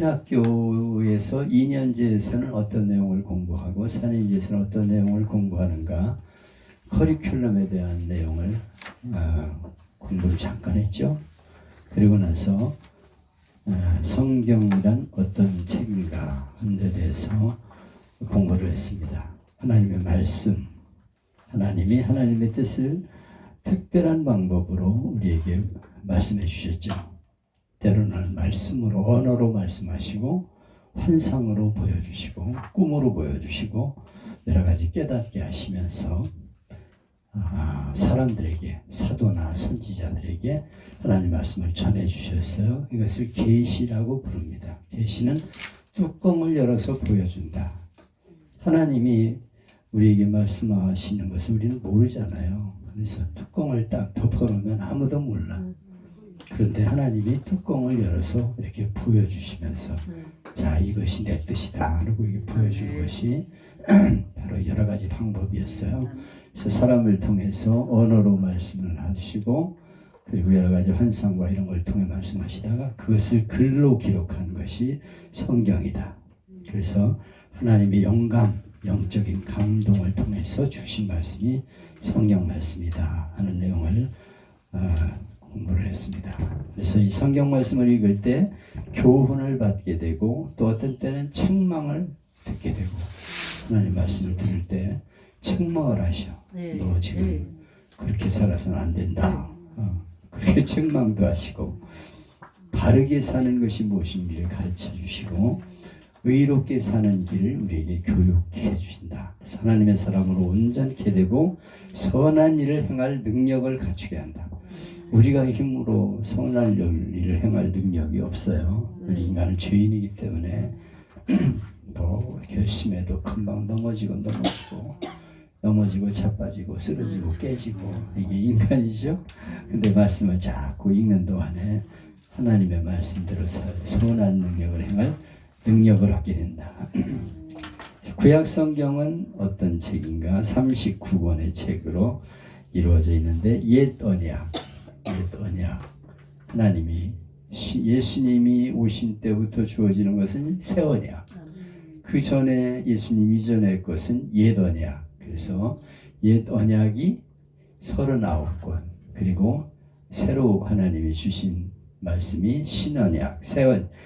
신학교에서 2년제에서는 어떤 내용을 공부하고 4년제에서는 어떤 내용을 공부하는가, 커리큘럼에 대한 내용을 공부를 잠깐 했죠. 그리고 나서 성경이란 어떤 책인가 하는 데 대해서 공부를 했습니다. 하나님의 말씀, 하나님이 하나님의 뜻을 특별한 방법으로 우리에게 말씀해 주셨죠. 때로는 말씀으로, 언어로 말씀하시고 환상으로 보여주시고 꿈으로 보여주시고 여러 가지 깨닫게 하시면서 사람들에게, 사도나 선지자들에게 하나님 말씀을 전해 주셨어요. 이것을 계시라고 부릅니다. 계시는 뚜껑을 열어서 보여준다. 하나님이 우리에게 말씀하시는 것을 우리는 모르잖아요. 그래서 뚜껑을 딱 덮어놓으면 아무도 몰라. 그런데 하나님이 뚜껑을 열어서 이렇게 보여주시면서 자, 이것이 내 뜻이다 라고 이렇게 보여주는 것이 바로 여러 가지 방법이었어요. 그래서 사람을 통해서 언어로 말씀을 하시고 그리고 여러 가지 환상과 이런 걸 통해 말씀하시다가 그것을 글로 기록한 것이 성경이다. 그래서 하나님의 영감, 영적인 감동을 통해서 주신 말씀이 성경 말씀이다 하는 내용을 공부를 했습니다. 그래서 이 성경 말씀을 읽을 때 교훈을 받게 되고 또 어떤 때는 책망을 듣게 되고, 하나님 말씀을 들을 때 책망을 하셔. 너 지금 그렇게 살아서는 안 된다. 그렇게 책망도 하시고 바르게 사는 것이 무엇인지를 가르쳐 주시고 의롭게 사는 길을 우리에게 교육해 주신다. 그래서 하나님의 사람으로 온전케 되고 선한 일을 행할 능력을 갖추게 한다. 우리가 힘으로 선한 일을 행할 능력이 없어요. 우리 인간은 죄인이기 때문에 뭐 결심해도 금방 넘어지고 자빠지고 쓰러지고 깨지고 이게 인간이죠. 근데 말씀을 자꾸 읽는 동안에 하나님의 말씀대로 선한 능력을 행할 능력을 얻게 된다. 구약 성경은 어떤 책인가? 39권의 책으로 이루어져 있는데 옛 언약, 하나님이 예수님이 오신 때부터 주어지는 것은 새 언약. 그 전에 예수님 이전의 것은 옛 언약. 그래서 옛 언약이 39권, 그리고 새로 하나님이 주신 말씀이 신언약,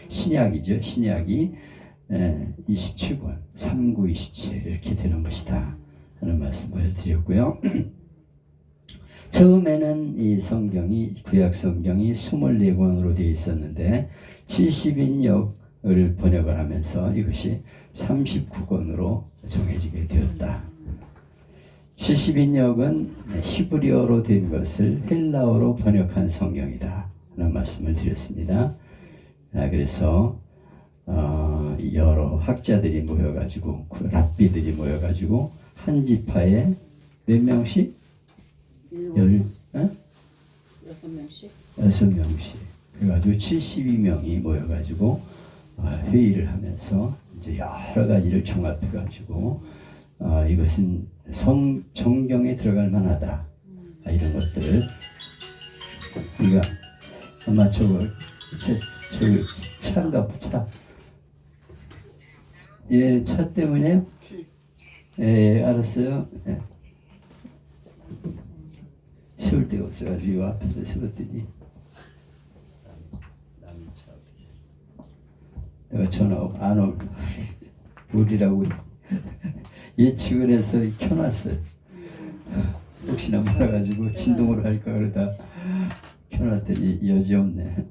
신약이죠. 신약이 27권, 39, 27 이렇게 되는 것이다 하는 말씀을 드렸고요. 처음에는 이 성경이, 구약 성경이 24권으로 되어 있었는데 70인역을 번역을 하면서 이것이 39권으로 정해지게 되었다. 70인역은 히브리어로 된 것을 헬라어로 번역한 성경이다 하는 말씀을 드렸습니다. 그래서 여러 학자들이 모여가지고, 랍비들이 모여가지고 한 지파에 몇 명씩? 6명씩. 그래가지고 72명이 모여가지고 회의를 하면서 이제 여러 가지를 종합해가지고 이것은 정경에 들어갈 만하다. 이런 것들을 우리가 아마 차인가 차. 예, 차 때문에. 예, 알았어요. 예. 세울 데가 없어가지고 이 앞에서 세웠더니 내가 전화 안 오고 우리라고 예측을 해서 켜놨어요. 혹시나 몰라가지고 진동으로 할까 그러다 켜놨더니 여지없네.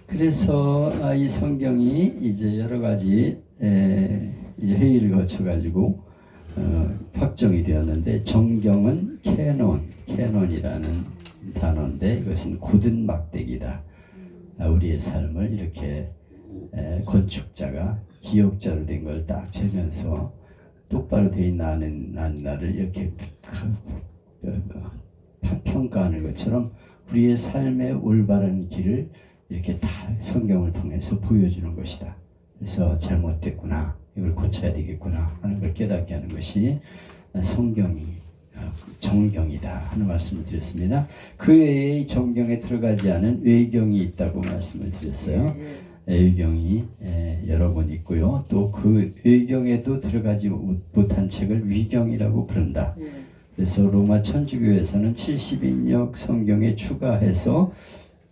그래서 이 성경이 이제 여러 가지 회의를 거쳐가지고 확정이 되었는데, 정경은 캐논이라는 단어인데 이것은 굳은 막대기다. 우리의 삶을 이렇게 건축자가 기역자로 된 걸 딱 재면서 똑바로 되어 있는 나를 이렇게 평가하는 것처럼 우리의 삶의 올바른 길을 이렇게 다 성경을 통해서 보여주는 것이다. 그래서 잘못됐구나, 이걸 고쳐야 되겠구나 하는 걸 깨닫게 하는 것이 성경이 정경이다 하는 말씀을 드렸습니다. 그 외에 정경에 들어가지 않은 외경이 있다고 말씀을 드렸어요. 외경이 여러 번 있고요. 또 그 외경에도 들어가지 못한 책을 위경이라고 부른다. 그래서 로마 천주교에서는 70인역 성경에 추가해서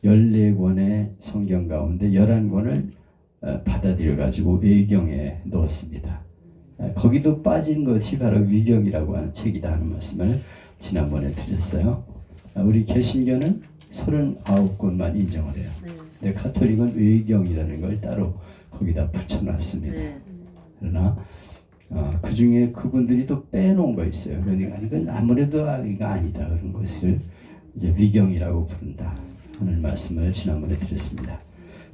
14권의 성경 가운데 11권을 받아들여 가지고 외경에 넣었습니다. 거기도 빠진 것이 바로 위경이라고 하는 책이다 하는 말씀을 지난번에 드렸어요. 우리 개신교는 39권만 인정을 해요. 근데 가톨릭은 외경이라는 걸 따로 거기다 붙여놨습니다. 그러나 그 중에 그분들이 또 빼놓은 거 있어요. 그러니까 이건 아무래도 이거 아니다 그런 것을 이제 위경이라고 부른다 하는 말씀을 지난번에 드렸습니다.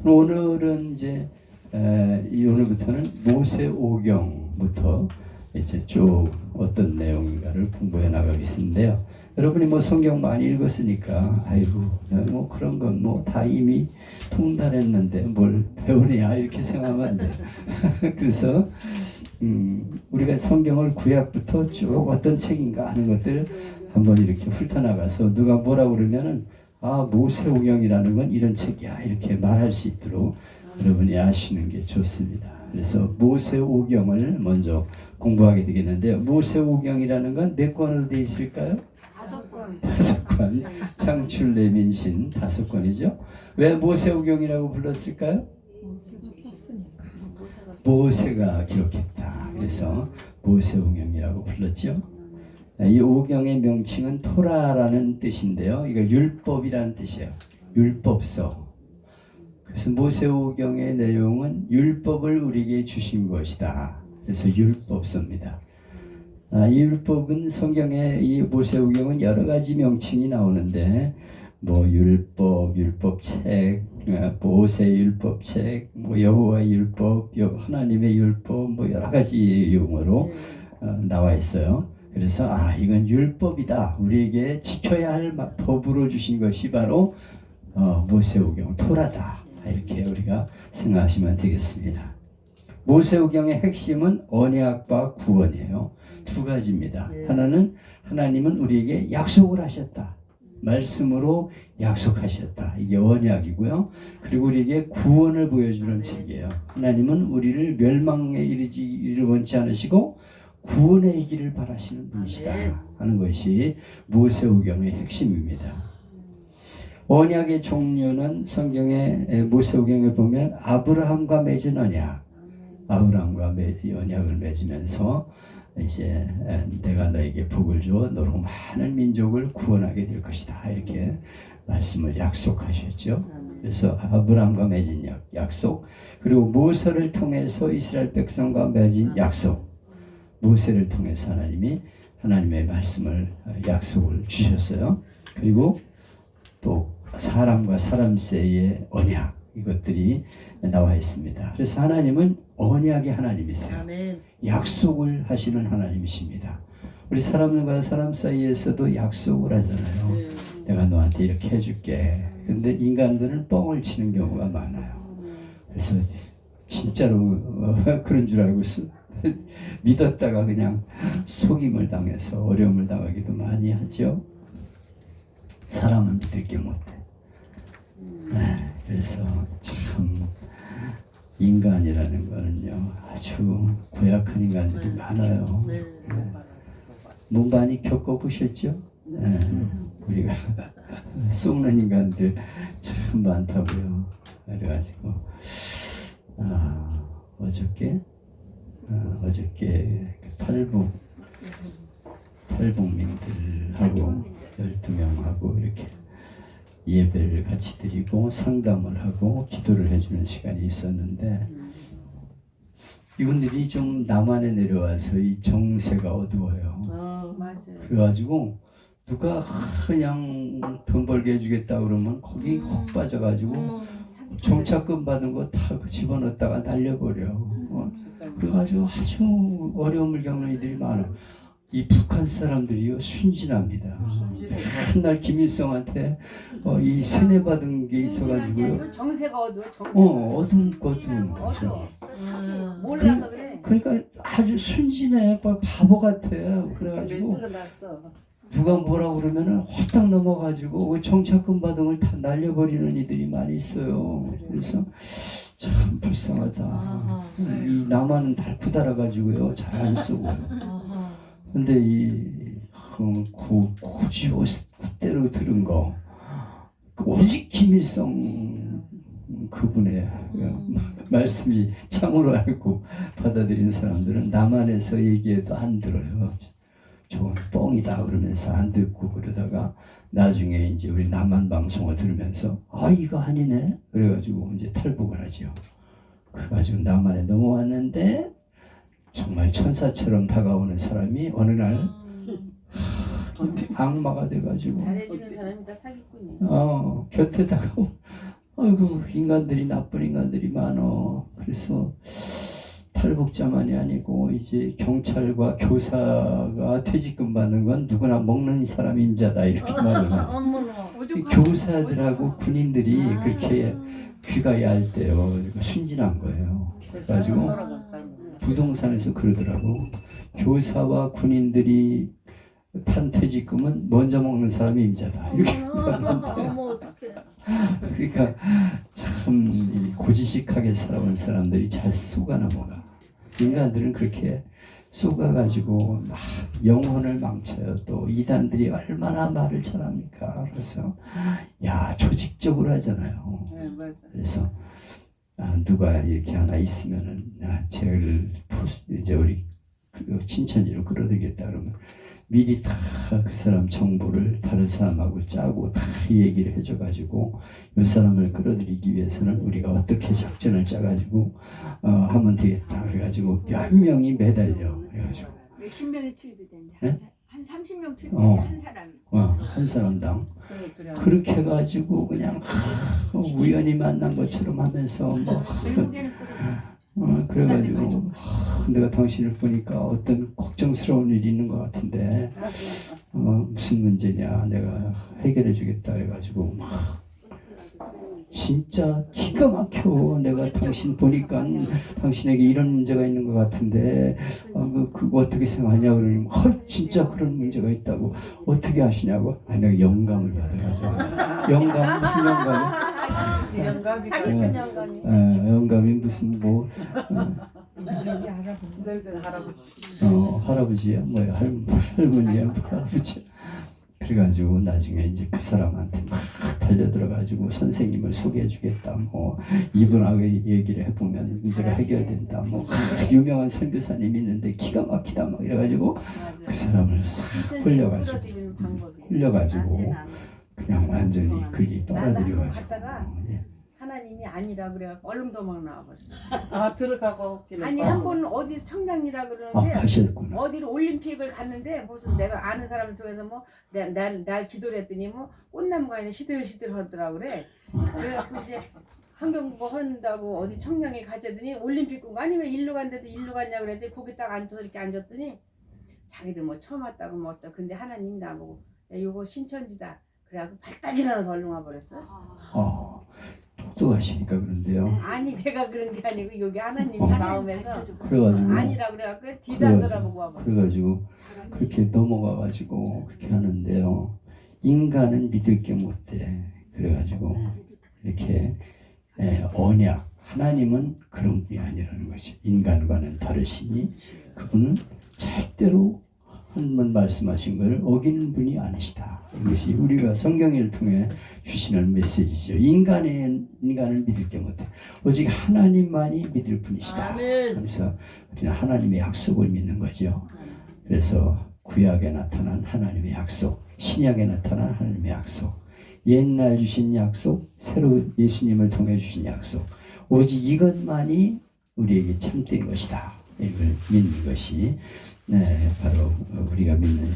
오늘은 이제 오늘부터는 모세오경부터 이제 쭉 어떤 내용인가를 공부해 나가겠는데요. 여러분이 뭐 성경 많이 읽었으니까 아이고 뭐 그런 건 뭐 다 이미 통달했는데 뭘 배우냐 이렇게 생각하면 안 돼요. 그래서 우리가 성경을 구약부터 쭉 어떤 책인가 하는 것들 한번 이렇게 훑어나가서 누가 뭐라 그러면은 모세오경이라는 건 이런 책이야 이렇게 말할 수 있도록 여러분이 아시는 게 좋습니다. 그래서 모세오경을 먼저 공부하게 되겠는데요. 모세오경이라는 건 몇 권으로 되어 있을까요? 5권. 창출, 내민신 5권이죠. 왜 모세오경이라고 불렀을까요? 모세가 기록했다. 그래서 모세오경이라고 불렀죠. 이 오경의 명칭은 토라라는 뜻인데요. 이거 율법이라는 뜻이에요. 율법서. 그래서 모세오경의 내용은 율법을 우리에게 주신 것이다. 그래서 율법서입니다. 이 율법은 성경에 이 모세오경은 여러 가지 명칭이 나오는데 뭐 율법, 율법책, 모세 율법책, 뭐 여호와의 율법, 하나님의 율법, 뭐 여러 가지 용어로 나와 있어요. 그래서 이건 율법이다. 우리에게 지켜야 할 법으로 주신 것이 바로 모세오경, 토라다. 이렇게 우리가 생각하시면 되겠습니다. 모세오경의 핵심은 언약과 구원이에요. 두 가지입니다. 하나는 하나님은 우리에게 약속을 하셨다. 말씀으로 약속하셨다. 이게 언약이고요. 그리고 우리에게 구원을 보여주는 책이에요. 하나님은 우리를 멸망에 이르기를 원치 않으시고 구원의 길을 바라시는 분이시다 하는 것이 모세오경의 핵심입니다. 언약의 종류는 성경의 모세오경에 보면 아브라함과 맺은 언약, 아브라함과 언약을 맺으면서 이제 내가 너에게 복을 주어 너로 많은 민족을 구원하게 될 것이다 이렇게 말씀을 약속하셨죠. 그래서 아브라함과 맺은 약속, 그리고 모세를 통해서 이스라엘 백성과 맺은 약속, 모세를 통해서 하나님이 하나님의 말씀을 약속을 주셨어요. 그리고 또 사람과 사람 사이의 언약, 이것들이 나와 있습니다. 그래서 하나님은 언약의 하나님이세요. 아멘. 약속을 하시는 하나님이십니다. 우리 사람과 사람 사이에서도 약속을 하잖아요. 내가 너한테 이렇게 해줄게. 근데 인간들은 뻥을 치는 경우가 많아요. 그래서 진짜로 그런 줄 알고 믿었다가 그냥 속임을 당해서 어려움을 당하기도 많이 하죠. 사람은 믿을 게 못해. 그래서 참 인간이라는 거는요 아주 고약한 인간들이 많아요. 뭐 많이 겪어보셨죠? 우리가 썩는 인간들 참 많다고요. 그래가지고 어저께 탈북민들하고 12명하고 이렇게 예배를 같이 드리고 상담을 하고 기도를 해주는 시간이 있었는데 이분들이 좀 남한에 내려와서 이 정세가 어두워요. 맞아요. 그래가지고 누가 그냥 돈 벌게 해주겠다 그러면 거기 훅 빠져가지고 정착금 받은 거 다 집어넣었다가 날려버려. 그래가지고 아주 어려움을 겪는 이들이 많아. 이 북한 사람들이요 순진합니다. 한날 김일성한테 이 세뇌받은 게 있어가지고요. 정세가 어두워. 어둠거든. 어두워. 몰라서 그래. 그러니까 아주 순진해, 바보 같아. 그래가지고 누가 뭐라 그러면은 홀딱 넘어가지고 그 정착금 받은 걸 다 날려버리는 이들이 많이 있어요. 그래서 참 불쌍하다. 이 남한은 달고 달아가지고요 잘 안 쓰고요. 근데 이 고지오 그대로 들은 거 오직 김일성 그분의 말씀이 참으로 알고 받아들인 사람들은 남한에서 얘기해도 안 들어요. 저건 뻥이다 그러면서 안 듣고 그러다가 나중에 이제 우리 남한 방송을 들으면서 이거 아니네 그래가지고 이제 탈북을 하죠. 그래가지고 남한에 넘어왔는데 정말 천사처럼 다가오는 사람이 어느 날 악마가 돼가지고 잘해주는 사람이 다 사기꾼이야. 곁에 다가오. 아이고 인간들이 나쁜 인간들이 많어. 그래서 탈북자만이 아니고 이제 경찰과 교사가 퇴직금 받는 건 누구나 먹는 사람이 임자다 이렇게 말해요. 교사들하고 군인들이 그렇게 귀가 얇대요. 순진한 거예요. 그래가지고 부동산에서 그러더라고. 교사와 군인들이 탄 퇴직금은 먼저 먹는 사람이 임자다 이렇게 말하는데 그러니까 참 고지식하게 살아온 사람들이 잘 속아 넘어가. 인간들은 그렇게 속아가지고 막 영혼을 망쳐요. 또 이단들이 얼마나 말을 잘합니까. 그래서 조직적으로 하잖아요. 그래서 누가 이렇게 하나 있으면은 쟤를 이제 우리 친천지로 끌어들이겠다 그러면 미리 다 그 사람 정보를 다른 사람하고 짜고 다 얘기를 해줘가지고 이 사람을 끌어들이기 위해서는 우리가 어떻게 작전을 짜가지고 하면 되겠다 그래가지고 몇 명이 매달려 그래가지고 몇십 명이 투입이 된다. 네? 한 30명 투입된다. 한 사람이. 한 사람당 그렇게 해가지고 그냥 우연히 만난 것처럼 하면서 결국에는 그래가지고 내가 당신을 보니까 어떤 걱정스러운 일이 있는 것 같은데 무슨 문제냐 내가 해결해 주겠다 해가지고 진짜 기가 막혀. 내가 당신 보니까 당신에게 이런 문제가 있는 것 같은데 그거 어떻게 생각하냐 그러니 진짜 그런 문제가 있다고 어떻게 하시냐고. 내가 영감을 받아가지고 무슨 영감이? 사기꾼 영감이. 영감이 무슨 저기 할아버지. 할아버지야 뭐야 할머니야 할아버지. 그래가지고 나중에 이제 그 사람한테 막 달려들어가지고 선생님을 소개해주겠다. 이분하고 얘기를 해보면 문제가 해결된다. 유명한 선교사님이 있는데 기가 막히다. 이래가지고 그 사람을 싹 흘려가지고 그냥 완전히 글이 빨아들여가지고. 하나님이 아니라 그래 얼른 도망 나와버렸어. 들어가고 아니 한 번 어디 청장이라 그러는데 가셨구나. 어디로 올림픽을 갔는데 무슨 내가 아는 사람을 통해서 날 기도를 했더니 꽃나무가 있는 시들시들 하더라고 그래. 그래갖고 이제 성경 한다고 어디 청량에 가자더니 올림픽 군가 아니 왜 일로 간데도 일로 갔냐 그랬더니 거기 딱 앉아서 이렇게 앉았더니 자기도 처음 왔다고 어쩌. 근데 하나님이 나보고 야 요거 신천지다. 그래갖고 발딱 일어나서 얼른 와버렸어. 똑똑하시니까 그런데요. 아니 내가 그런 게 아니고 여기 하나님이 마음에서 그래가지고 아니라 그래갖고 뒤도 안 돌아보고 와버렸어. 그래가지고 그렇게 넘어가가지고 그렇게 하는데요. 인간은 믿을 게 못돼. 그래가지고 이렇게 언약 하나님은 그런 분이 아니라는 거죠. 인간과는 다르시니 그분은 절대로 한 번 말씀하신 것을 어기는 분이 아니시다. 이것이 우리가 성경을 통해 주시는 메시지죠. 인간을 믿을 게 못해. 오직 하나님만이 믿을 분이시다. 그래서 우리는 하나님의 약속을 믿는 거죠. 그래서 구약에 나타난 하나님의 약속, 신약에 나타난 하나님의 약속, 옛날 주신 약속, 새로 예수님을 통해 주신 약속, 오직 이것만이 우리에게 참된 것이다. 이걸 믿는 것이 바로 우리가 믿는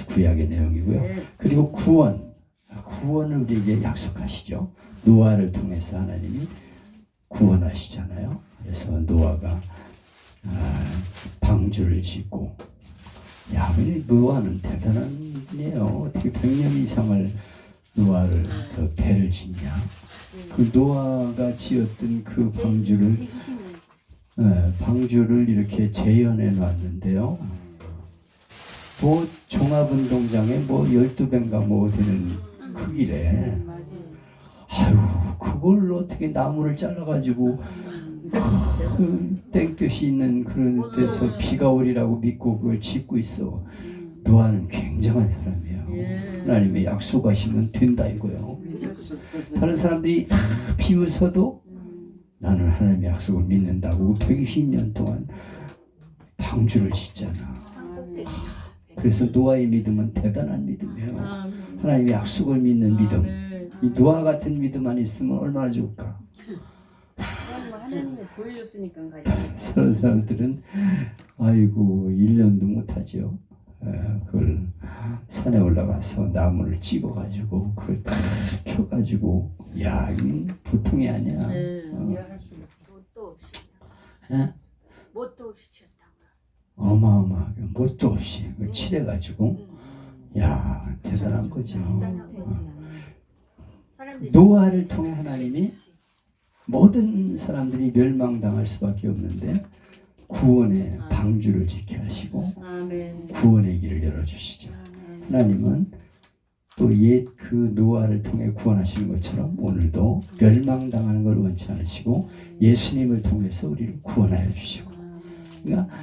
구약의 내용이고요. 그리고 구원을 우리에게 약속하시죠. 노아를 통해서 하나님이 구원하시잖아요. 그래서 노아가 방주를 짓고 야, 근데 노아는 대단한 분이에요. 어떻게 100년 이상을 노아를 그 배를 짓냐. 그 노아가 지었던 그 방주를 120년. 방주를 이렇게 재현해 놨는데요. 뭐 종합운동장에 뭐 12배인가 뭐 되는 크기래. 맞아요. 아유, 그걸 어떻게 나무를 잘라가지고 그 땡볕이 있는 그런 데서 비가 오리라고 믿고 그걸 짓고 있어. 노아는 굉장한 사람이에요. 하나님의 약속하시면 된다 이거예요. 다른 사람들이 다 비웃어도 나는 하나님의 약속을 믿는다고 120년 동안 방주를 짓잖아. 그래서 노아의 믿음은 대단한 믿음이에요. 하나님의 약속을 믿는 믿음. 이 노아 같은 믿음만 있으면 얼마나 좋을까. 그건 뭐 하나님이 보여줬으니까 가지. 그런 사람들은 아이고 1년도 못하죠. 그걸 산에 올라가서 나무를 찍어가지고 그걸 다 켜가지고 야 이건 보통이 아니야. 뭣도 없이. 예? 뭣도 없이 지었다고요. 어마어마하게 뭣도 없이 칠해가지고 야 대단한 거죠. 사람들이 노아를 통해 하나님이 모든 사람들이 멸망당할 수밖에 없는데 구원의 방주를 짓게 하시고 구원의 길을 열어주시죠. 하나님은 또 옛 그 노아를 통해 구원하시는 것처럼 오늘도 멸망당하는 걸 원치 않으시고 예수님을 통해서 우리를 구원하여 주시고, 그러니까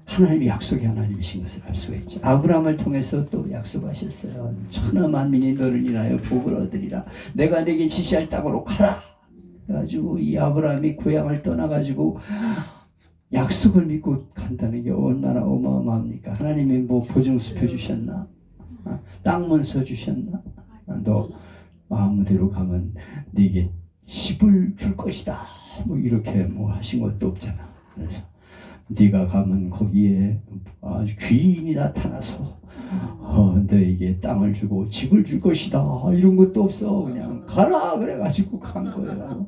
하나님이 약속의 하나님이신 것을 알 수가 있죠. 아브라함을 통해서 또 약속하셨어요. 천하 만민이 너를 인하여 복을 얻으리라. 내가 내게 지시할 땅으로 가라. 그래가지고 이 아브라함이 고향을 떠나가지고 약속을 믿고 간다는 게 얼마나 어마어마합니까? 하나님이 뭐 보증수표 주셨나? 땅 문서 주셨나? 너 아무데로 가면 네게 집을 줄 것이다. 뭐 이렇게 뭐 하신 것도 없잖아. 그래서 네가 가면 거기에 아주 귀인이 나타나서 너에게 땅을 주고 집을 줄 것이다. 이런 것도 없어. 그냥 가라 그래가지고 간 거예요.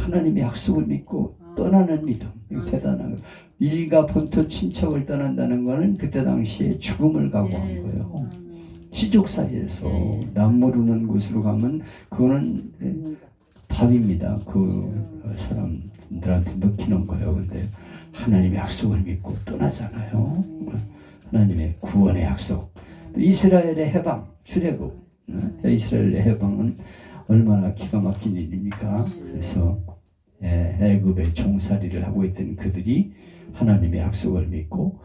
하나님의 약속을 믿고 떠나는 믿음. 이거 대단한 거. 일가 본토 친척을 떠난다는 거는 그때 당시에 죽음을 각오한 거예요. 시족 사이에서 남 모르는 곳으로 가면 그거는 밥입니다. 그 사람들한테 먹히는 거예요. 근데 하나님의 약속을 믿고 떠나잖아요. 하나님의 구원의 약속. 또 이스라엘의 해방, 출애굽. 이스라엘의 해방은 얼마나 기가 막힌 일입니까? 그래서 애굽의 종살이를 하고 있던 그들이 하나님의 약속을 믿고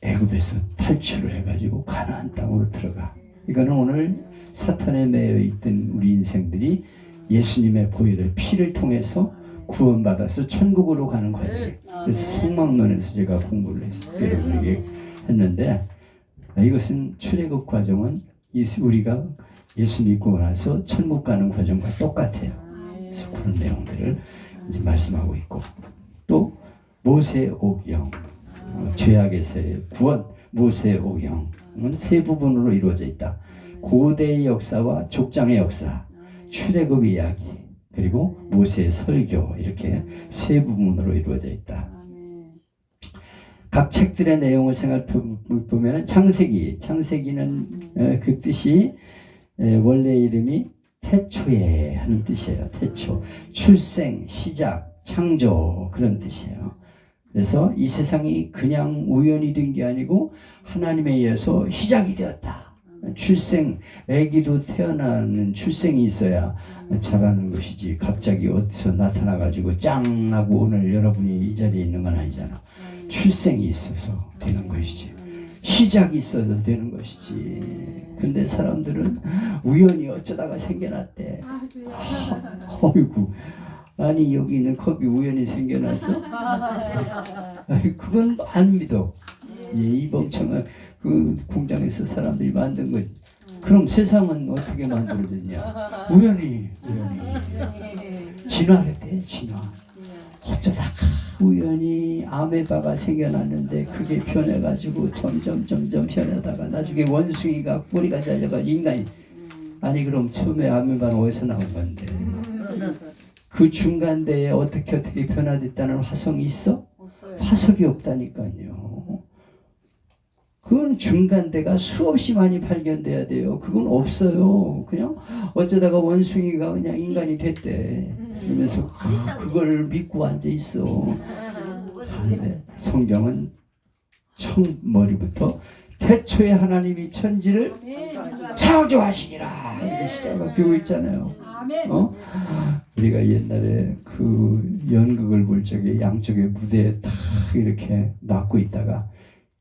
애굽에서 탈출을 해가지고 가나안 땅으로 들어가. 이거는 오늘 사탄에 매여 있던 우리 인생들이 예수님의 보혈의 피를 통해서 구원받아서 천국으로 가는 과정이에요. 그래서 성막론에서 제가 공부를 했는데 이것은 출애굽 과정은 우리가 예수 믿고 나서 천국 가는 과정과 똑같아요. 그래서 그런 내용들을 이제 말씀하고 있고, 또 모세 오경, 죄악에서의 구원, 모세 오경은 세 부분으로 이루어져 있다. 고대의 역사와 족장의 역사, 출애굽 이야기, 그리고 모세의 설교, 이렇게 세 부분으로 이루어져 있다. 각 책들의 내용을 생각해보면 창세기는 그 뜻이 원래 이름이 태초에 하는 뜻이에요. 태초, 출생, 시작, 창조, 그런 뜻이에요. 그래서 이 세상이 그냥 우연히 된 게 아니고 하나님에 의해서 시작이 되었다. 출생, 아기도 태어나는 출생이 있어야 자라는 것이지 갑자기 어디서 나타나가지고 짱 하고 오늘 여러분이 이 자리에 있는 건 아니잖아. 출생이 있어서 되는 것이지, 시작이 있어서 되는 것이지. 근데 사람들은 우연히 어쩌다가 생겨났대. 어이구, 아니 여기 있는 컵이 우연히 생겨났어? 아니, 그건 안 믿어. 이 멍청한 그 공장에서 사람들이 만든 거지. 그럼 세상은 어떻게 만들어졌냐? 우연히 진화했대. 진화. 어쩌다가 우연히 아메바가 생겨났는데 그게 변해가지고 점점 변하다가 나중에 원숭이가 꼬리가 잘려가지고 인간이. 아니 그럼 처음에 아메바는 어디서 나온 건데? 그 중간대에 어떻게 변화됐다는 화성이 있어? 화석이 없다니까요. 그건 중간대가 수없이 많이 발견돼야 돼요. 그건 없어요. 그냥 어쩌다가 원숭이가 그냥 인간이 됐대. 그러면서 그걸 믿고 앉아 있어. 근데 성경은 처음머리부터 태초에 하나님이 천지를 창조하시니라 이렇게 시작하고 있잖아요. 우리가 옛날에 그 연극을 볼 적에 양쪽에 무대에 탁 이렇게 놨고 있다가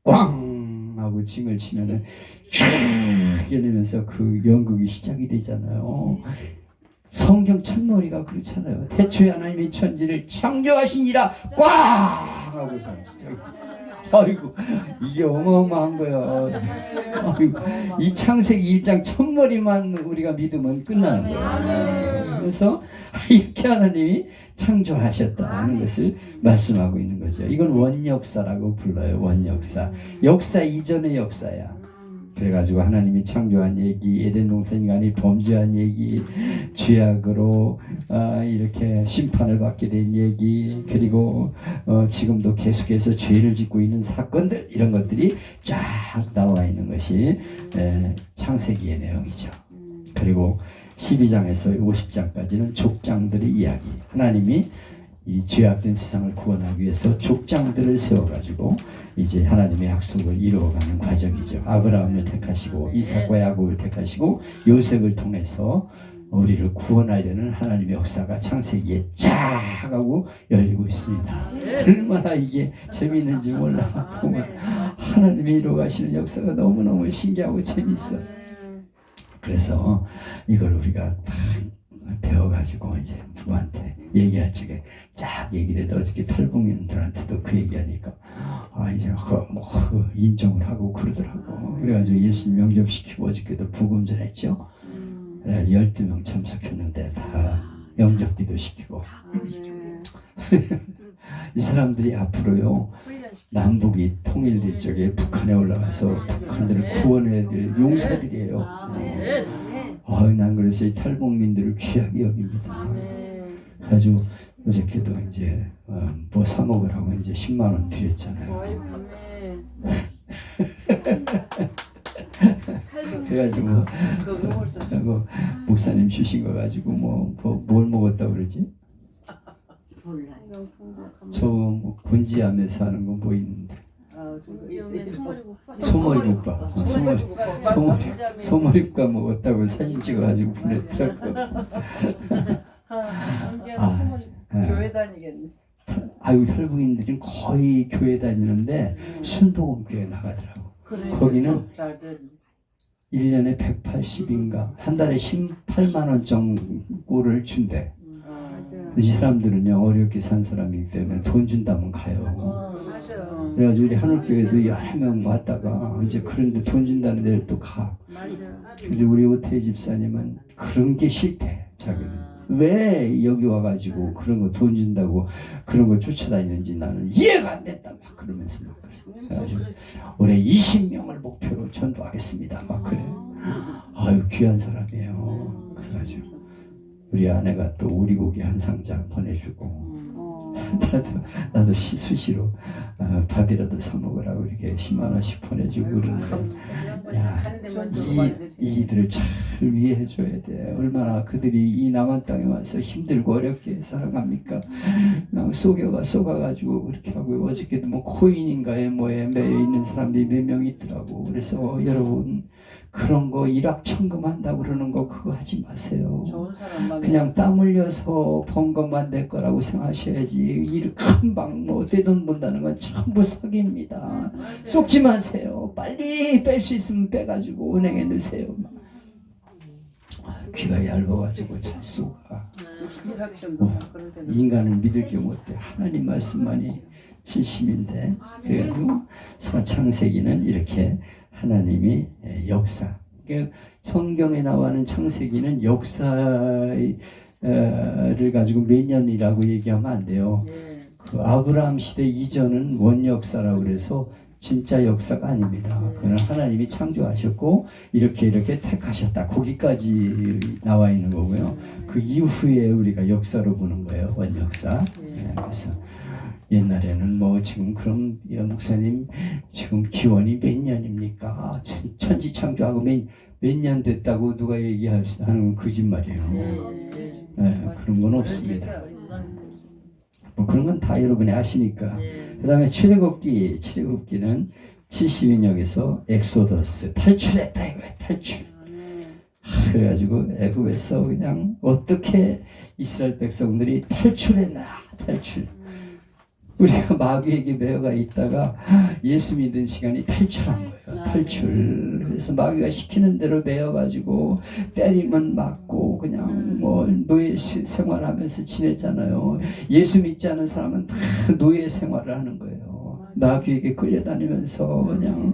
꽝 하고 징을 치면은 쫙 열리면서 그 연극이 시작이 되잖아요. 성경 첫머리가 그렇잖아요. 태초에 하나님이 천지를 창조하시니라 꽝 하고 시작이. 아이고 이게 어마어마한 거야. 아이고, 이 창세기 1장 첫머리만 우리가 믿으면 끝나는 거야. 그래서 이렇게 하나님이 창조하셨다는 것을 말씀하고 있는 거죠. 이건 원역사라고 불러요. 원역사. 역사 이전의 역사야. 그래가지고 하나님이 창조한 얘기, 에덴 동산 인간이 범죄한 얘기, 죄악으로 이렇게 심판을 받게 된 얘기, 그리고 지금도 계속해서 죄를 짓고 있는 사건들, 이런 것들이 쫙 나와 있는 것이 창세기의 내용이죠. 그리고 12장에서 50장까지는 족장들의 이야기. 하나님이 이 죄악된 세상을 구원하기 위해서 족장들을 세워가지고 이제 하나님의 약속을 이루어가는 과정이죠. 아브라함을 택하시고 이삭과 야곱을 택하시고 요셉을 통해서 우리를 구원하려는 하나님의 역사가 창세기에 쫙 하고 열리고 있습니다. 얼마나 이게 재미있는지 몰라. 보면 하나님이 이루어가시는 역사가 너무너무 신기하고 재미있어. 그래서 이걸 우리가 다 배워가지고 이제 누구한테 얘기할 적에 쫙 얘기를 해도 어저께 탈북민들한테도 그 얘기하니까 이제 인정을 하고 그러더라고. 그래가지고 예수님 영접시키고 어저께도 복음 전했죠. 그래가지고 12명 참석했는데 다 영접기도 시키고. 이 사람들이 앞으로요 남북이 통일될 적에 북한에 올라가서 북한들을 구원해야 될 용사들이에요. 난 그래서 이 탈북민들을 귀하게 여깁니다. 그래가지고 어저께도 이제 뭐 사 먹으라고 이제 10만 원 드렸잖아요. 그래가지고 목사님 주신 거 가지고 뭘 먹었다고 그러지? 저 곤지암에서 하는 거 뭐 있는데? 소머리국밥. 소머리국밥 먹었다고 사진 찍어가지고 보냈더라고. 교회 다니겠네. 아유 탈북인들은 거의 교회 다니는데 순복음교회 나가더라고. 거기는 1년에 180인가 한 달에 18만 원 정도를 준대. 이 사람들은요 어렵게 산 사람이기 때문에 돈 준다면 가요. 그래가지고 우리 하늘교회도 여러 명 왔다가 이제 그런데 돈 준다는 데를 또 가. 근데 우리 오태희 집사님은 그런 게 싫대. 자기는 왜 여기 와가지고 그런 거 돈 준다고 그런 걸 쫓아다니는지 나는 이해가 안 된다 막 그러면서 막 그래. 그래가지고 올해 20명을 목표로 전도하겠습니다 막 그래. 아유 귀한 사람이에요. 그래가지고 우리 아내가 또 오리고기 한 상자 보내주고 나도 수시로 밥이라도 사 먹으라고 이렇게 10만 원씩 보내주고 그러는데 야, 이들을 잘 위해줘야 돼. 얼마나 그들이 이 남한 땅에 와서 힘들고 어렵게 살아갑니까? 그냥 속아가지고 그렇게 하고 어저께도 뭐 코인인가에 뭐에 매여 있는 사람들이 몇 명 있더라고. 그래서 여러분 그런 거 일확천금 한다고 그러는 거 그거 하지 마세요. 그냥 땀 흘려서 번 것만 내 거라고 생각하셔야지. 일 금방 뭐 떼돈 번다는 건 전부 사기입니다. 속지 마세요. 빨리 뺄 수 있으면 빼가지고 은행에 넣으세요. 귀가 얇아가지고 잘 속아. 인간은 믿을 게 못돼. 하나님 말씀만이 진심인데. 그래가지고 창세기는 이렇게 하나님이 역사. 성경에 나와는 창세기는 역사를 가지고 몇 년이라고 얘기하면 안 돼요. 그 아브라함 시대 이전은 원역사라고 그래서 진짜 역사가 아닙니다. 그건 하나님이 창조하셨고 이렇게 택하셨다. 거기까지 나와 있는 거고요. 그 이후에 우리가 역사로 보는 거예요. 원역사. 그래서 옛날에는 뭐 지금 그럼 야, 목사님 지금 기원이 몇 년입니까? 천지창조하고 몇 년 됐다고 누가 얘기하는 건 거짓말이에요. 그런 건 없습니다. 뭐 그런 건 다 여러분이 아시니까. 그 다음에 출애굽기는 70인역에서 엑소더스 탈출했다 이거야. 탈출. 그래가지고 애굽에서 그냥 어떻게 이스라엘 백성들이 탈출했나. 탈출. 우리가 마귀에게 매여가 있다가 예수 믿은 시간이 탈출한 거예요. 탈출. 그래서 마귀가 시키는 대로 매여가지고 때리면 맞고 그냥 뭐 노예 생활하면서 지냈잖아요. 예수 믿지 않은 사람은 다 노예 생활을 하는 거예요. 마귀에게 끌려다니면서 그냥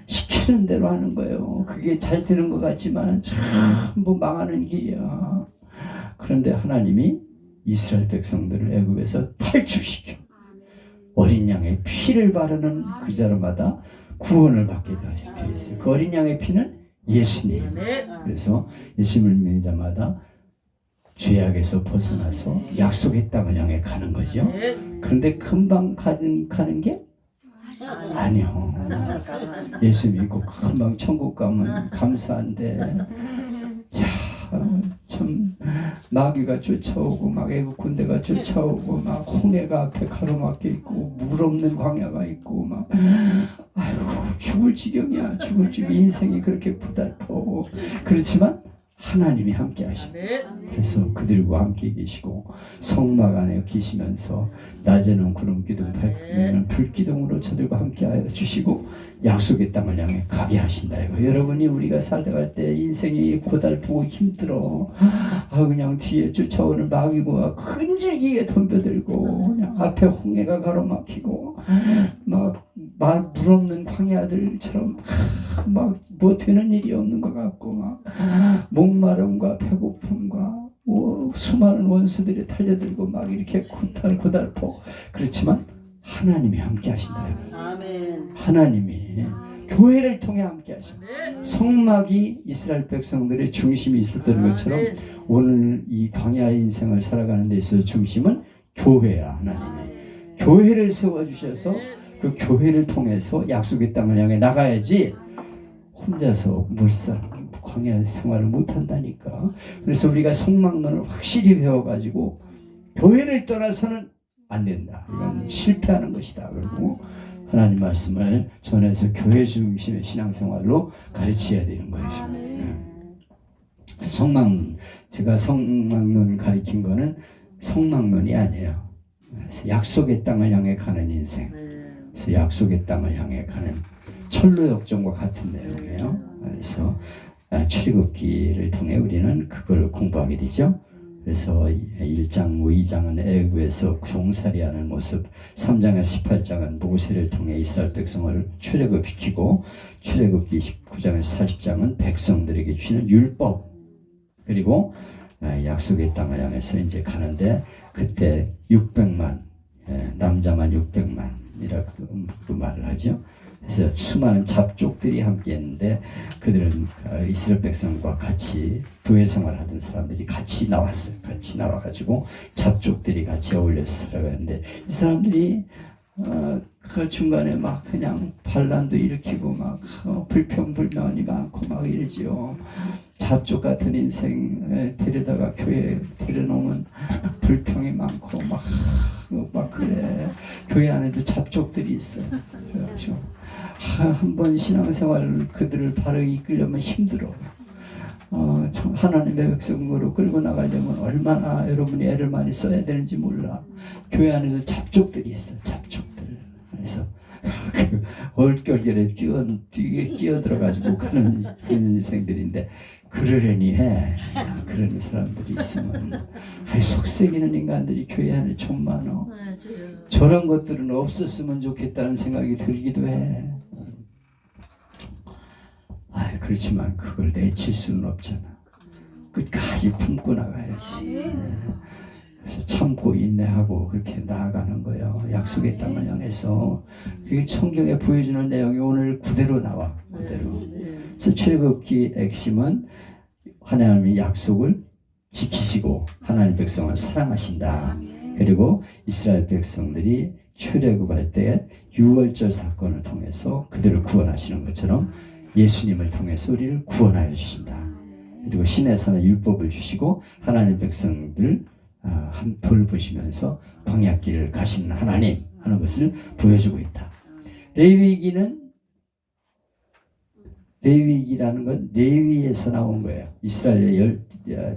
시키는 대로 하는 거예요. 그게 잘 되는 것 같지만 전부 망하는 길이야. 그런데 하나님이 이스라엘 백성들을 애굽에서 탈출시켜 어린 양의 피를 바르는 그 사람마다 구원을 받게 되어 있어요. 그 어린 양의 피는 예수님. 그래서 예수님을 믿는 자마다 죄악에서 벗어나서 약속의 땅을 향해 가는 거죠. 그런데 금방 가는 게 아니요. 예수 믿고 금방 천국 가면 감사한데 참 마귀가 쫓아오고 막 애국 군대가 쫓아오고 막 홍해가 앞에 가로막혀 있고 물 없는 광야가 있고 막 아이고 죽을 지경이야. 죽을 지경. 인생이 그렇게 고달퍼. 그렇지만 하나님이 함께 하십니다. 그래서 그들과 함께 계시고 성막 안에 계시면서 낮에는 구름 기둥 밝으면 불 기둥으로 저들과 함께 하여 주시고 약속의 땅을 향해 가게 하신다. 이거. 여러분이 우리가 살다갈 때 인생이 고달프고 힘들어. 그냥 뒤에 쫓아오는 마귀가 끈질기게 덤벼들고 그냥 앞에 홍해가 가로막히고 막 물 없는 광야들처럼 막 뭐 되는 일이 없는 것 같고 막 목마름과 배고픔과 수많은 원수들이 달려들고 막 이렇게 고달퍼. 그렇지만 하나님이 함께 하신다. 아멘. 하나님이 교회를 통해 함께 하십니다. 성막이 이스라엘 백성들의 중심이 있었던 것처럼 오늘 이 광야의 인생을 살아가는 데 있어서 중심은 교회야. 하나님이 교회를 세워주셔서 그 교회를 통해서 약속의 땅을 향해 나가야지 혼자서 광야 생활을 못한다니까. 그래서 우리가 성막론을 확실히 배워가지고 교회를 떠나서는 안 된다. 이건 실패하는 것이다. 그리고 하나님 말씀을 전해서 교회 중심의 신앙생활로 가르쳐야 되는 거예요. 제가 성막론 가르친 거는 성막론이 아니에요. 약속의 땅을 향해 가는 인생. 그래서 약속의 땅을 향해 가는 철로 역정과 같은 내용이에요. 그래서 출애굽기를 통해 우리는 그걸 공부하게 되죠. 그래서 1장, 2장은 애굽에서 종살이하는 모습, 3장과 18장은 모세를 통해 이스라엘 백성을 출애굽시키고 출애굽기 19장에서 40장은 백성들에게 주시는 율법, 그리고 약속의 땅을 향해서 이제 가는데 그때 600만, 남자만 600만이라고 그 말을 하죠. 그래서 수많은 잡족들이 함께 했는데 그들은 이스라엘 백성과 같이 교회 생활하던 사람들이 같이 나왔어요. 같이 나와가지고 잡족들이 같이 어울려서 살아가는데 이 사람들이 그 중간에 막 그냥 반란도 일으키고 막 불평불만이 많고 막 이러지요. 잡족 같은 인생 데려다가 교회에 데려놓으면 불평이 많고 막 그래. 교회 안에도 잡족들이 있어요. 그렇죠. 한번 신앙생활을 그들을 바르게 이끌려면 힘들어. 하나님의 백성으로 끌고 나가려면 얼마나 여러분이 애를 많이 써야 되는지 몰라. 교회 안에도 잡족들이 있어. 잡족들. 그래서 그 얼결결에 끼어들어가지고 가는 인생들인데 그러려니 해. 그런 사람들이 있으면 속썩이는 인간들이 교회 안에 좀 많아. 저런 것들은 없었으면 좋겠다는 생각이 들기도 해. 그렇지만 그걸 내칠 수는 없잖아. 끝까지 품고 나가야지. 그래서 참고 인내하고 그렇게 나아가는 거예요. 약속의 땅을 향해서. 그게 성경에 보여주는 내용이 오늘 그대로 나와. 그대로. 그래서 출애굽기 핵심은 하나님의 약속을 지키시고 하나님 백성을 사랑하신다. 그리고 이스라엘 백성들이 출애굽할 때 유월절 사건을 통해서 그들을 구원하시는 것처럼 예수님을 통해서 우리를 구원하여 주신다. 그리고 신에서는 율법을 주시고 하나님 백성들 돌보시면서 광야길을 가시는 하나님 하는 것을 보여주고 있다. 레위기라는 건 레위에서 나온 거예요. 이스라엘의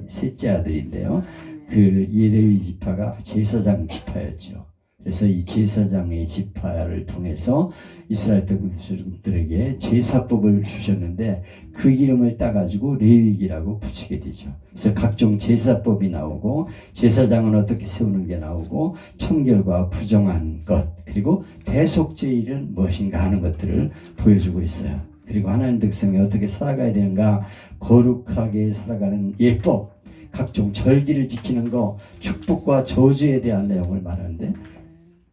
셋째 아들인데요. 그 레위 지파가 제사장 지파였죠. 그래서 이 제사장의 지파를 통해서 이스라엘 백성들에게 제사법을 주셨는데 그 이름을 따가지고 레위기라고 붙이게 되죠. 그래서 각종 제사법이 나오고 제사장은 어떻게 세우는 게 나오고 청결과 부정한 것 그리고 대속죄일은 무엇인가 하는 것들을 보여주고 있어요. 그리고 하나님 백성이 어떻게 살아가야 되는가 거룩하게 살아가는 예법 각종 절기를 지키는 거 축복과 저주에 대한 내용을 말하는데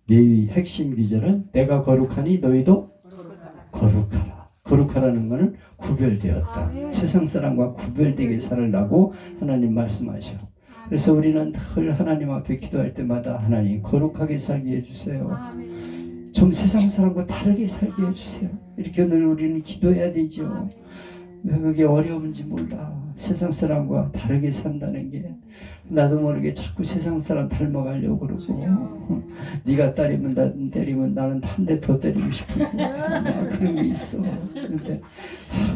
레위 핵심 기절은 내가 거룩하니 너희도 거룩하라. 거룩하라는 것은 구별되었다. 세상 사람과 구별되게 살으라고 하나님 말씀하셔. 그래서 우리는 늘 하나님 앞에 기도할 때마다 하나님 거룩하게 살게 해주세요. 좀 세상 사람과 다르게 살게 해주세요. 이렇게 늘 우리는 기도해야 되죠. 왜 그게 어려운지 몰라. 세상 사람과 다르게 산다는 게 나도 모르게 자꾸 세상 사람 닮아가려고 그러고 네가 때리면 나는 한 대 더 때리고 싶고 그런 게 있어. 그런데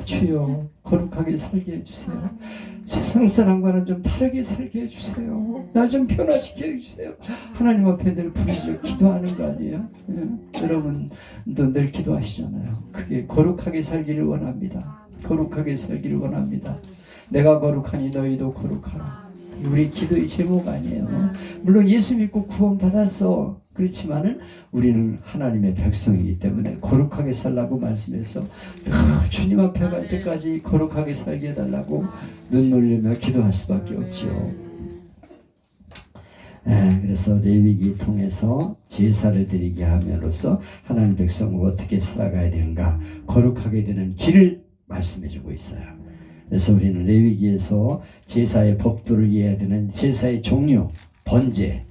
주여 거룩하게 살게 해주세요. 세상 사람과는 좀 다르게 살게 해주세요. 나 좀 변화시켜 해주세요. 하나님 앞에 늘 부르짖어 기도하는 거 아니에요? 여러분도 늘 기도하시잖아요. 그게 거룩하게 살기를 원합니다. 거룩하게 살기를 원합니다. 내가 거룩하니 너희도 거룩하라. 우리 기도의 제목 아니에요. 물론 예수 믿고 구원 받았어. 그렇지만은 우리는 하나님의 백성이기 때문에 거룩하게 살라고 말씀해서 주님 앞에 갈 때까지 거룩하게 살게 해달라고 눈물 흘리며 기도할 수밖에 없죠. 그래서 레위기 통해서 제사를 드리게 함으로써 하나님 백성을 어떻게 살아가야 되는가 거룩하게 되는 길을 말씀해주고 있어요. 그래서 우리는 레위기에서 제사의 법도를 이해해야 되는 제사의 종류, 번제,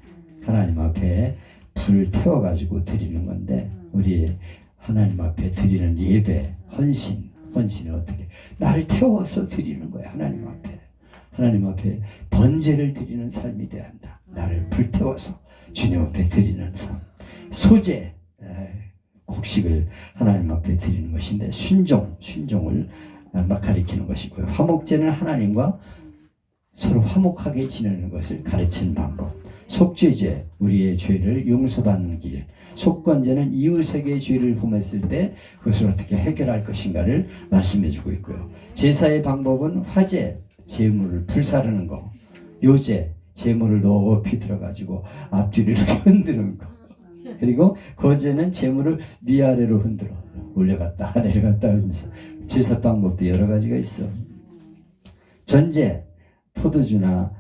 하나님 앞에 불을 태워가지고 드리는 건데 우리 하나님 앞에 드리는 예배, 헌신은 어떻게 나를 태워서 드리는 거야. 하나님 앞에 번제를 드리는 삶이 돼야 한다. 나를 불태워서 주님 앞에 드리는 삶. 소제, 곡식을 하나님 앞에 드리는 것인데 순종을 막 가리키는 것이고요. 화목제는 하나님과 서로 화목하게 지내는 것을 가르치는 방법. 속죄제, 우리의 죄를 용서받는 길. 속건제는 이웃에게 죄를 범했을 때 그것을 어떻게 해결할 것인가를 말씀해주고 있고요. 제사의 방법은 화제, 제물을 불사르는 거. 요제, 제물을 높이 들어가지고 앞뒤로 이렇게 흔드는 거. 그리고 거제는 제물을 위아래로 흔들어 올려갔다 내려갔다 하면서 제사 방법도 여러 가지가 있어. 전제, 포도주나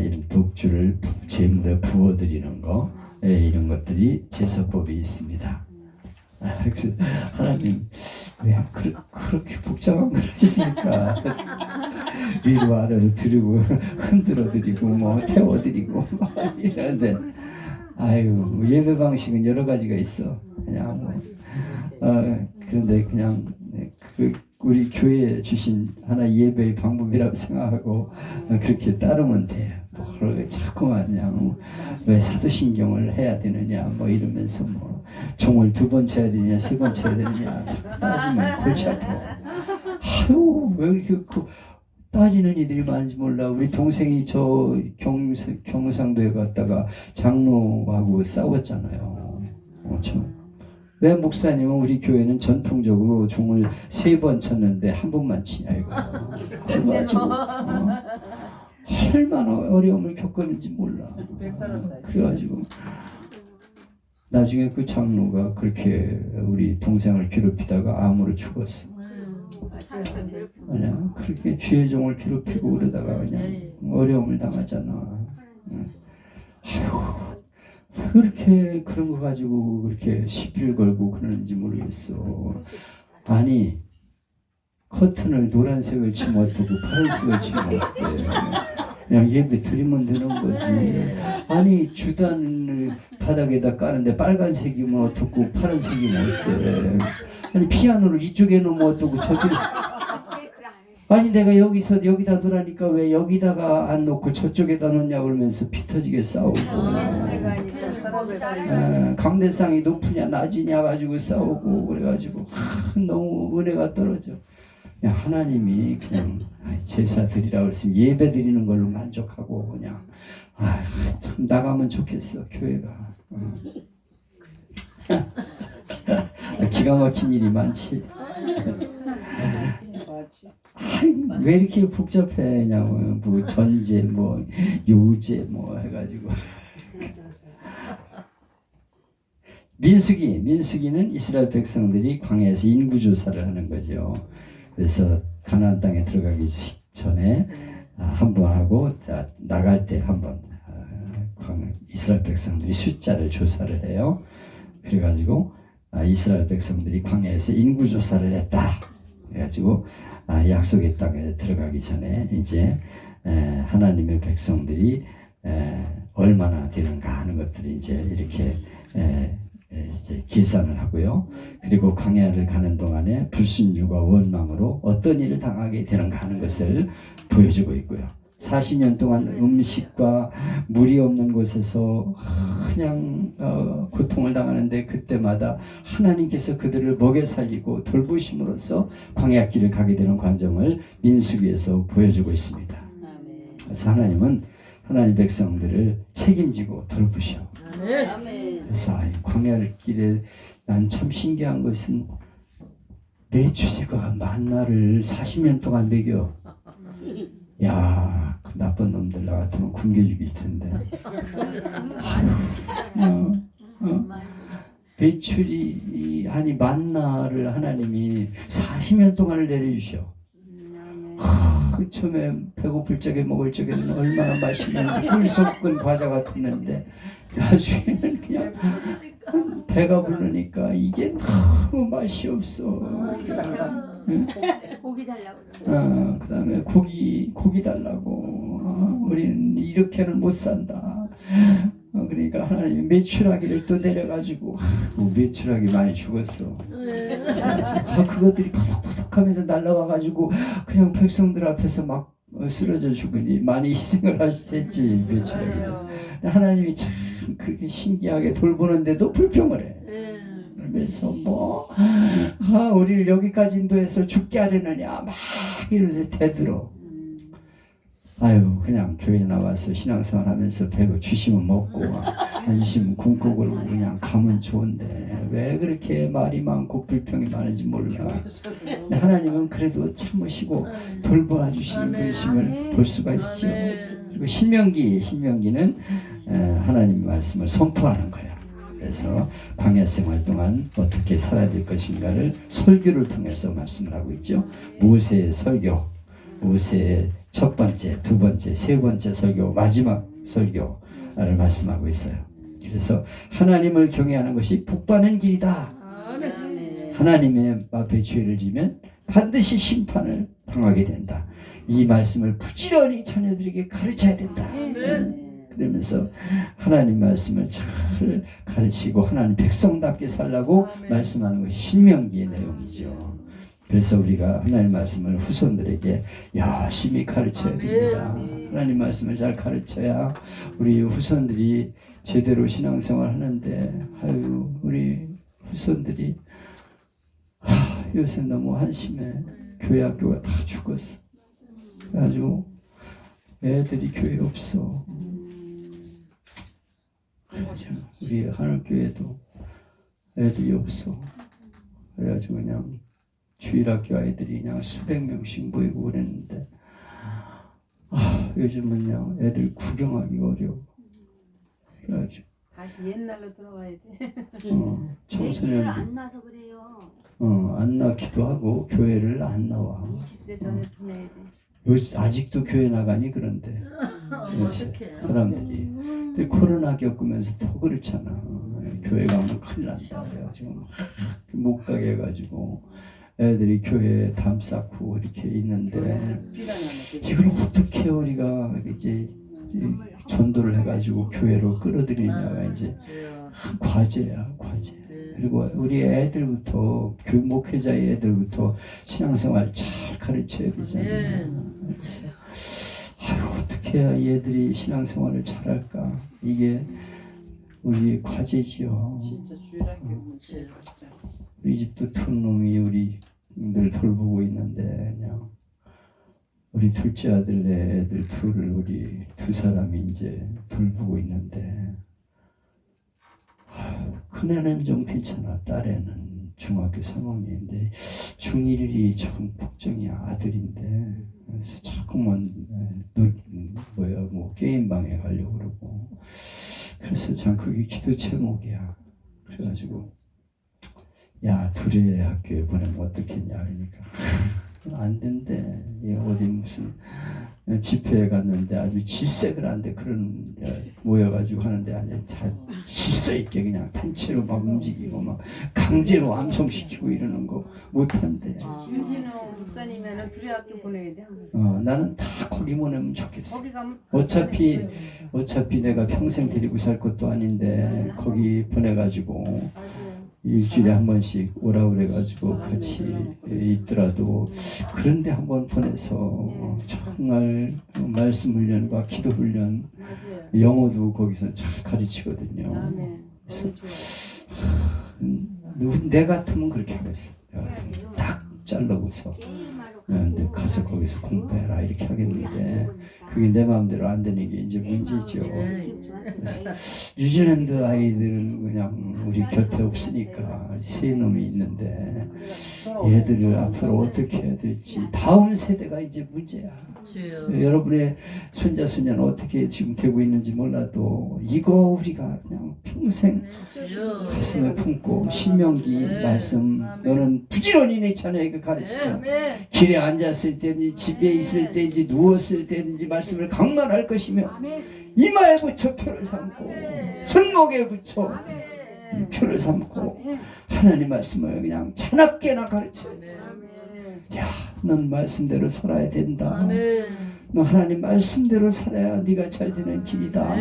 이런 독주를 제물에 부어드리는 거 이런 것들이 제사법이 있습니다. 하나님 왜 그렇게 복잡한 걸 하셨을까? 위로 아래로 드리고 흔들어 드리고 뭐 태워 드리고 이러는데 아유 예배 방식은 여러 가지가 있어. 그냥 그런데 그냥 우리 교회에 주신 하나의 예배의 방법이라고 생각하고 그렇게 따르면 돼. 뭐 자꾸만 그냥 왜 사도신경을 해야 되느냐 뭐 이러면서 뭐 종을 2번 쳐야 되느냐 3번 쳐야 되느냐 자꾸 따지면 골치 아파. 아유 왜 이렇게 따지는 이들이 많은지 몰라. 우리 동생이 저 경상도에 갔다가 장로하고 싸웠잖아요. 왜 목사님은 우리 교회는 전통적으로 종을 3번 쳤는데 한 번만 치냐 이거. 그래가지고 얼마나 어려움을 겪었는지 몰라. 그래가지고 나중에 그 장로가 그렇게 우리 동생을 괴롭히다가 암으로 죽었어. 그냥 그렇게 주의 종을 괴롭히고 그러다가 그냥 어려움을 당하잖아. 아이고 왜 그렇게 그런 거 가지고 그렇게 시비를 걸고 그러는지 모르겠어. 아니 커튼을 노란색을 치면 어떻고 파란색을 치면 어때? 그냥 예배 드리면 되는 거지. 아니 주단을 바닥에다 까는데 빨간색이면 어떻고 파란색이면 어때? 아니 피아노를 이쪽에 놓으면 어떻고 저쪽에 그래 그래 안 해. 아니 내가 여기다 놓으라니까 왜 여기다가 안 놓고 저쪽에다 놓냐 그러면서 피 터지게 싸우고 우리 시대가 아니라 사람의 다리. 강대상이 높으냐 낮으냐 가지고 싸우고 그래가지고 너무 은혜가 떨어져. 그냥 하나님이 그냥 제사 드리라고 했으면 예배 드리는 걸로 만족하고 그냥 참 나가면 좋겠어 교회가. 기가 막힌 일이 많지. 맞지. 왜 이렇게 복잡해냐고 뭐 전제 뭐 요제 뭐 해가지고 민수기는 이스라엘 백성들이 광야에서 인구조사를 하는 거죠. 그래서 가나안 땅에 들어가기 전에 한 번 하고 나갈 때 한 번 이스라엘 백성들이 숫자를 조사를 해요. 그래가지고 이스라엘 백성들이 광야에서 인구조사를 했다. 그래가지고 약속의 땅에 들어가기 전에 이제 하나님의 백성들이 얼마나 되는가 하는 것들을 이제 이렇게 이제 계산을 하고요. 그리고 광야를 가는 동안에 불순종과 원망으로 어떤 일을 당하게 되는가 하는 것을 보여주고 있고요. 40년 동안 음식과 물이 없는 곳에서 그냥 고통을 당하는데 그때마다 하나님께서 그들을 먹여 살리고 돌보심으로써 광야길을 가게 되는 과정을 민수기에서 보여주고 있습니다. 그래서 하나님은 하나님 백성들을 책임지고 돌보셔. 그래서 광야를 길에 난 참 신기한 것은 메추리가 만나를 40년 동안 먹여. 야, 그 나쁜 놈들 나 같으면 굶겨 죽일 텐데. 메추리 아니 만나를 하나님이 40년 동안을 내려주셔. 그 처음에 배고플 적에 먹을 적에는 얼마나 맛있는 꿀 섞은 과자 같았는데 나중에는 그냥 배가 부르니까 이게 너무 맛이 없어. 고기 달라고 그러고. 그 다음에 고기 달라고. 우리는 이렇게는 못 산다. 그러니까 하나님이 메추라기를 또 내려가지고 메추라기 많이 죽었어. 그것들이 푸덕푸덕하면서 날라와가지고 그냥 백성들 앞에서 막 쓰러져 죽으니 많이 희생을 했지 메추라기를. 하나님이 참 그렇게 신기하게 돌보는데도 불평을 해. 그래서 우리를 여기까지 인도해서 죽게 하려느냐 막 이러면서 대들어. 아유 그냥 교회 나와서 신앙생활 하면서 배고 주시면 먹고 안 주시면 굶고 그러고 그냥 가면 좋은데 왜 그렇게 말이 많고 불평이 많은지 몰라. 하나님은 그래도 참으시고 돌보아 주시는 그러심을 볼 수가 있죠. 그리고 신명기는 하나님의 말씀을 선포하는 거예요. 그래서 광야 생활 동안 어떻게 살아야 될 것인가를 설교를 통해서 말씀을 하고 있죠. 모세의 설교, 모세의 첫 번째, 두 번째, 세 번째 설교, 마지막 설교를 말씀하고 있어요. 그래서 하나님을 경외하는 것이 복받는 길이다. 하나님의 앞에 죄를 지면 반드시 심판을 당하게 된다. 이 말씀을 부지런히 자녀들에게 가르쳐야 된다. 그러면서 하나님 말씀을 잘 가르치고 하나님 백성답게 살라고 말씀하는 것이 신명기의 내용이죠. 그래서 우리가 하나님 말씀을 후손들에게 열심히 가르쳐야 됩니다. 하나님 말씀을 잘 가르쳐야 우리 후손들이 제대로 신앙생활 하는데 우리 후손들이 요새 너무 한심해. 교회 학교가 다 죽었어. 그래가지고 애들이 교회 없어. 그렇죠. 우리 하늘교회도 애들이 없어. 그래가지고 그냥 주일학교 아이들이 그냥 수백 명씩 모이고 그랬는데 요즘은 그냥 애들 구경하기 어려워. 그래가지고 다시 옛날로 돌아가야 돼. 애기를 청소년들 안 낳아서 그래요. 안 낳기도 하고 교회를 안 나와. 20세 전에 보내야 돼. 요새 아직도 교회 나가니 그런데 요새 사람들이 근데 코로나 겪으면서 더 그렇잖아. 교회 가면 큰일 난다 그래가지고 못 가게 해가지고 애들이 교회에 담 쌓고 이렇게 있는데 이걸 어떻게 우리가 이제 전도를 해가지고 교회로 끌어들이냐가 이제 과제야, 과제. 그리고 우리 애들부터 목회자의 애들부터 신앙생활 잘 가르쳐야 되잖아요. 아유, 어떻게 해야 이 애들이 신앙생활을 잘할까? 이게 우리 과제지요. 진짜 주일학교 문제. 우리 집도 큰 놈이 우리 늘 돌보고 있는데 그냥 우리 둘째 아들 내 애들 둘을 우리 두 사람이 이제 돌보고 있는데 큰애는 좀 괜찮아. 딸애는 중학교 3학년인데 중1이 좀 걱정이 아들인데 그래서 자꾸만 게임방에 가려고 그러고 그래서 참 그게 기도 제목이야. 그래가지고 야 둘이 학교에 보내면 어떻겠냐 그러니까 안 된대. 어디 무슨 집회에 갔는데 아주 질색을 한데 그런 모여가지고 하는데 아니 다 질서 있게 그냥 단체로 막 움직이고 막 강제로 암송시키고 이러는 거 못한대. 김진우 목사님이면 둘이 학교 보내야 돼. 나는 다 거기 보내면 좋겠어. 거기 가면 어차피 내가 평생 데리고 살 것도 아닌데 거기 보내가지고 맞아요. 일주일에 한 번씩 오라 그래가지고 같이 있더라도 그런데 한번 보내서 정말 말씀 훈련과 기도 훈련, 맞아요. 영어도 거기서 잘 가르치거든요. 아멘. 그래서 너무 좋아. 내 같으면 그렇게 하겠어. 딱 잘라고서 근데 가서 거기서 공부해라 이렇게 하겠는데 그게 내 마음대로 안 되는 게 이제 문제죠. 뉴질랜드 아이들은 그냥 우리 곁에 없으니까 세 놈이 있는데 얘들을 앞으로 어떻게 해야 될지 다음 세대가 이제 문제야. 여러분의 손자 손녀는 어떻게 지금 되고 있는지 몰라도 이거 우리가 그냥 평생 가슴에 품고 신명기 말씀 너는 부지런히 내 자녀에게 가르치라. 길에 앉았을 때든지 집에 있을 때든지 누웠을 때든지 말씀을 강론할 것이며 이마에 붙여 표를 삼고 손목에 붙여 표를 삼고 하나님 말씀을 그냥 차납게나 가르쳐. 야, 넌 말씀대로 살아야 된다. 너 하나님 말씀대로 살아야 네가 잘 되는 길이다.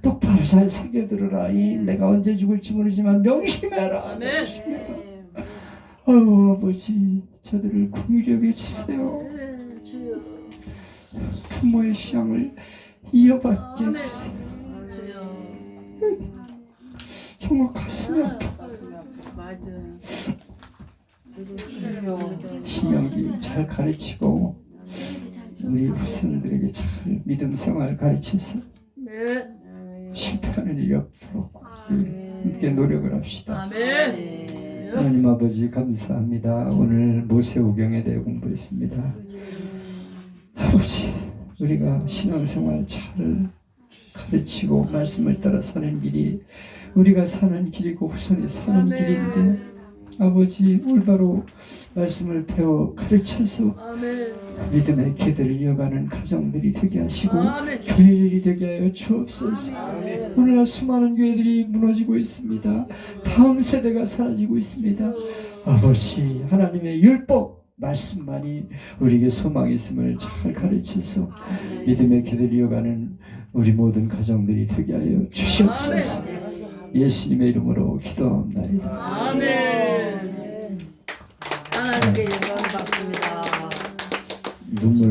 똑바로 잘 새겨들어라. 내가 언제 죽을지 모르지만 명심해라. 명심해라. 아유 아버지 저들을 긍휼히 여겨주세요. 부모의 신앙을 이어받게 해주세요. 정말 가슴이 아파. 맞아. 신명기 잘 가르치고 우리 후생들에게 잘 믿음 생활 가르쳐서 실패하는 일이 없도록 함께 노력을 합시다. 하나님 아버지 감사합니다. 오늘 모세오경에 대해 공부했습니다. 아버지 우리가 신앙생활 잘 가르치고 말씀을 따라 사는 길이 우리가 사는 길이고 후손이 사는 길인데 아버지 올바로 말씀을 배워 가르쳐서 믿음의 길들을 이어가는 가정들이 되게 하시고 교회들이 되게 하여 주옵소서. 오늘날 수많은 교회들이 무너지고 있습니다. 다음 세대가 사라지고 있습니다. 아버지 하나님의 율법 말씀만이 우리에게 소망이 있음을 잘 가르쳐서 믿음의 길들을 이어가는 우리 모든 가정들이 되게 하여 주시옵소서. 예수님의 이름으로 기도합니다. 아멘. 하나님께 영광 받습니다. 눈물